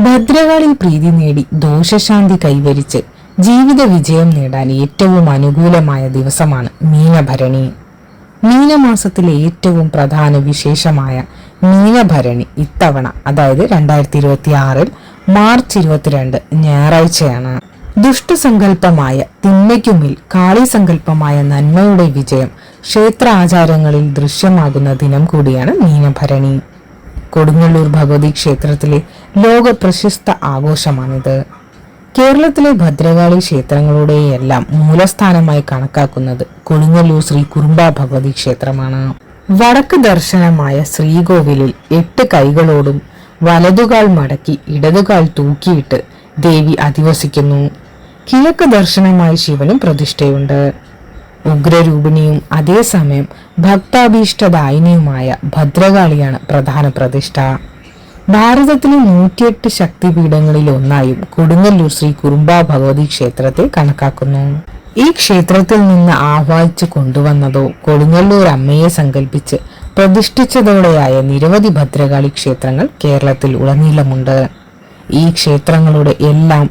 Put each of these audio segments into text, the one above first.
ഭദ്രകാളി പ്രീതി നേടി ദോഷശാന്തി കൈവരിച്ച് ജീവിത വിജയം നേടാൻ ഏറ്റവും അനുകൂലമായ ദിവസമാണ് മീനഭരണി. മീനമാസത്തിലെ ഏറ്റവും പ്രധാന വിശേഷമായ മീനഭരണി ഇത്തവണ, അതായത് 2026 മാർച്ച് 22 ഞായറാഴ്ചയാണ്. ദുഷ്ടസങ്കല്പമായ തിന്മയ്ക്കുമേൽ കാളി സങ്കല്പമായ നന്മയുടെ വിജയം ക്ഷേത്ര ആചാരങ്ങളിൽ ദൃശ്യമാകുന്ന ദിനം കൂടിയാണ് മീനഭരണി. കൊടുങ്ങല്ലൂർ ഭഗവതി ക്ഷേത്രത്തിലെ ലോക പ്രശസ്ത ആഘോഷമാണിത്. കേരളത്തിലെ ഭദ്രകാളി ക്ഷേത്രങ്ങളുടെയെല്ലാം മൂലസ്ഥാനമായി കണക്കാക്കുന്നത് കൊടുങ്ങല്ലൂർ ശ്രീ കുറുമ്പ ഭഗവതി ക്ഷേത്രമാണ്. വടക്ക് ദർശനമായ ശ്രീകോവിലിൽ 8 കൈകളോടും വലതുകാൽ മടക്കി ഇടതുകാൽ തൂക്കിയിട്ട് ദേവി അധിവസിക്കുന്നു. കിഴക്ക് ദർശനമായി ശിവനും പ്രതിഷ്ഠയുണ്ട്. ഉഗ്രരൂപിണിയും അതേസമയം ഭക്താഭീഷ്ടദായിനിയുമായ ഭദ്രകാളിയാണ് പ്രധാന പ്രതിഷ്ഠ. ഭാരതത്തിലെ 108 ശക്തിപീഠങ്ങളിൽ ഒന്നായും കൊടുങ്ങല്ലൂർ ശ്രീ കുറുമ്പ ഭഗവതി ക്ഷേത്രത്തെ കണക്കാക്കുന്നു. ഈ ക്ഷേത്രത്തിൽ നിന്ന് ആഹ്വാനിച്ചു കൊണ്ടുവന്നതോ കൊടുങ്ങല്ലൂർ അമ്മയെ സങ്കല്പിച്ച് പ്രതിഷ്ഠിച്ചതോടെയായ നിരവധി ഭദ്രകാളി ക്ഷേത്രങ്ങൾ കേരളത്തിൽ ഉടനീളമുണ്ട്. ഈ ക്ഷേത്രങ്ങളുടെ എല്ലാം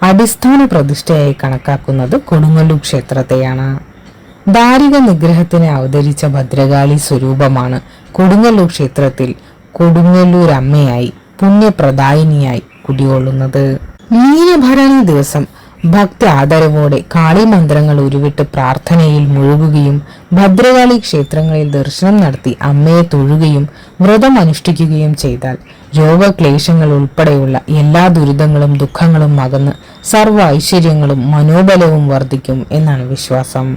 അടിസ്ഥാന പ്രതിഷ്ഠയായി കണക്കാക്കുന്നത് കൊടുങ്ങല്ലൂർ ക്ഷേത്രത്തെയാണ്. ദാരിക നിഗ്രഹത്തിനെ അവതരിച്ച ഭദ്രകാളി സ്വരൂപമാണ് കൊടുങ്ങല്ലൂർ ക്ഷേത്രത്തിൽ കൊടുങ്ങല്ലൂർ അമ്മയായി പുണ്യപ്രദായിനിയായി കുടികൊള്ളുന്നത്. മീനഭരണി ദിവസം ഭക്തി ആദരവോടെ കാളി മന്ത്രങ്ങൾ ഉരുവിട്ട് പ്രാർത്ഥനയിൽ മുഴുകുകയും ഭദ്രകാളി ക്ഷേത്രങ്ങളിൽ ദർശനം നടത്തി അമ്മയെ തൊഴുകയും വ്രതം അനുഷ്ഠിക്കുകയും ചെയ്താൽ രോഗക്ലേശങ്ങൾ ഉൾപ്പെടെയുള്ള എല്ലാ ദുരിതങ്ങളും ദുഃഖങ്ങളും അകന്ന് സർവ്വ ഐശ്വര്യങ്ങളും മനോബലവും വർദ്ധിക്കും എന്നാണ് വിശ്വാസം.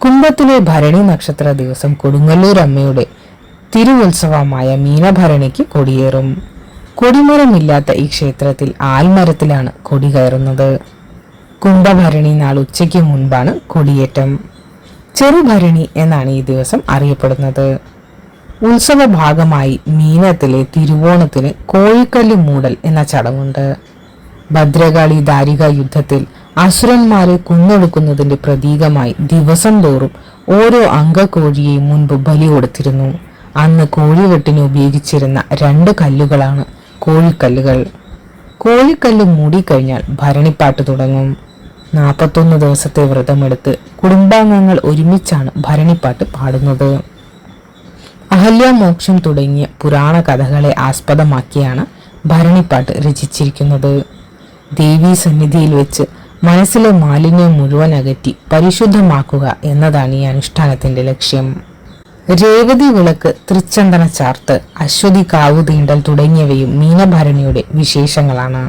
കുംഭത്തിലെ ഭരണി നക്ഷത്ര ദിവസം കൊടുങ്ങല്ലൂർ അമ്മയുടെ തിരുവുത്സവമായ മീനഭരണിക്ക് കൊടിയേറും. കൊടിമരമില്ലാത്ത ഈ ക്ഷേത്രത്തിൽ ആൽമരത്തിലാണ് കൊടി കയറുന്നത്. കുംഭഭരണി നാൾ ഉച്ചയ്ക്ക് മുൻപാണ് കൊടിയേറ്റം. ചെറുഭരണി എന്നാണ് ഈ ദിവസം അറിയപ്പെടുന്നത്. ഉത്സവ ഭാഗമായി മീനത്തിലെ തിരുവോണത്തിന് കോഴിക്കല്ല് മൂടൽ എന്ന ചടങ്ങുണ്ട്. ഭദ്രകാളി ദാരിക യുദ്ധത്തിൽ അസുരന്മാരെ കൊന്നൊടുക്കുന്നതിന്റെ പ്രതീകമായി ദിവസം തോറും ഓരോ അംഗകോഴിയെ മുൻപ് ബലി കൊടുത്തിരുന്നു. അന്ന് കോഴിവെട്ടിന് ഉപയോഗിച്ചിരുന്ന 2 കല്ലുകളാണ് കോഴിക്കല്ലുകൾ. കോഴിക്കല്ല് മൂടിക്കഴിഞ്ഞാൽ ഭരണിപ്പാട്ട് തുടങ്ങും. 41 ദിവസത്തെ വ്രതമെടുത്ത് കുടുംബാംഗങ്ങൾ ഒരുമിച്ചാണ് ഭരണിപ്പാട്ട് പാടുന്നത്. അഹല്യാമോക്ഷം തുടങ്ങിയ പുരാണ കഥകളെ ആസ്പദമാക്കിയാണ് ഭരണിപ്പാട്ട് രചിച്ചിരിക്കുന്നത്. ദേവീ സന്നിധിയിൽ വെച്ച് മനസ്സിലെ മാലിന്യം മുഴുവൻ അകറ്റി പരിശുദ്ധമാക്കുക എന്നതാണ് ഈ അനുഷ്ഠാനത്തിന്റെ ലക്ഷ്യം. രേവതി വിളക്ക്, തൃച്ചന്ദന ചാർത്ത്, അശ്വതി കാവു തീണ്ടൽ തുടങ്ങിയവയും മീനഭരണിയുടെ വിശേഷങ്ങളാണ്.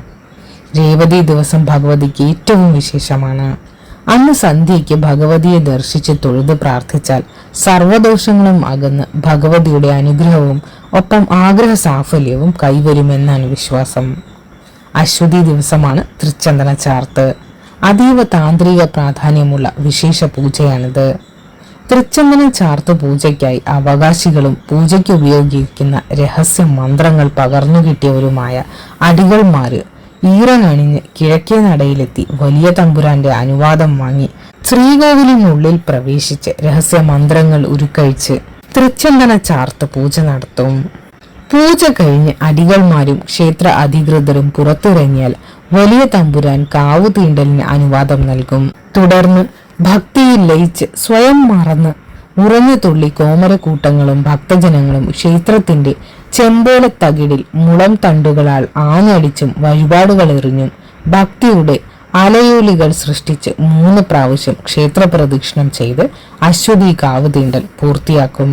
രേവതി ദിവസം ഭഗവതിക്ക് ഏറ്റവും വിശേഷമാണ്. അന്ന് സന്ധ്യയ്ക്ക് ഭഗവതിയെ ദർശിച്ച് തൊഴുത് പ്രാർത്ഥിച്ചാൽ സർവദോഷങ്ങളും അകന്ന് ഭഗവതിയുടെ അനുഗ്രഹവും ഒപ്പം ആഗ്രഹ സാഫല്യവും കൈവരുമെന്നാണ് വിശ്വാസം. അശ്വതി ദിവസമാണ് തൃച്ചന്ദന ചാർത്ത്. അതീവ താന്ത്രിക പ്രാധാന്യമുള്ള വിശേഷ പൂജയാണിത്. തൃച്ചന്ദന ചാർത്ത് പൂജയ്ക്കായി അവകാശികളും പൂജയ്ക്ക് ഉപയോഗിക്കുന്ന രഹസ്യ മന്ത്രങ്ങൾ പകർന്നു കിട്ടിയവരുമായ അടികൾമാര് ഈറനണിഞ്ഞ് കിഴക്കേ നടയിലെത്തി വലിയ തമ്പുരാന്റെ അനുവാദം വാങ്ങി ശ്രീകോവിലിനുള്ളിൽ പ്രവേശിച്ച് രഹസ്യ മന്ത്രങ്ങൾ ഉരുക്കഴിച്ച് തൃച്ചന്ദന ചാർത്ത് പൂജ നടത്തും. പൂജ കഴിഞ്ഞ് അടികൾമാരും ക്ഷേത്ര അധികൃതരും പുറത്തിറങ്ങിയാൽ വലിയ തമ്പുരാൻ കാവു തീണ്ടലിന് അനുവാദം നൽകും. തുടർന്ന് ഭക്തിയിൽ ലയിച്ച് സ്വയം മറന്ന് ഉറഞ്ഞു തുള്ളി കോമരക്കൂട്ടങ്ങളും ഭക്തജനങ്ങളും ക്ഷേത്രത്തിന്റെ ചെമ്പോലത്തകിടിൽ മുളം തണ്ടുകളാൽ ആഞ്ഞടിച്ചും വഴിപാടുകൾ എറിഞ്ഞും ഭക്തിയുടെ അലയോലികൾ സൃഷ്ടിച്ച് 3 പ്രാവശ്യം ക്ഷേത്ര പ്രദക്ഷിണം ചെയ്ത് അശ്വതി കാവ് തീണ്ടൽ പൂർത്തിയാക്കും.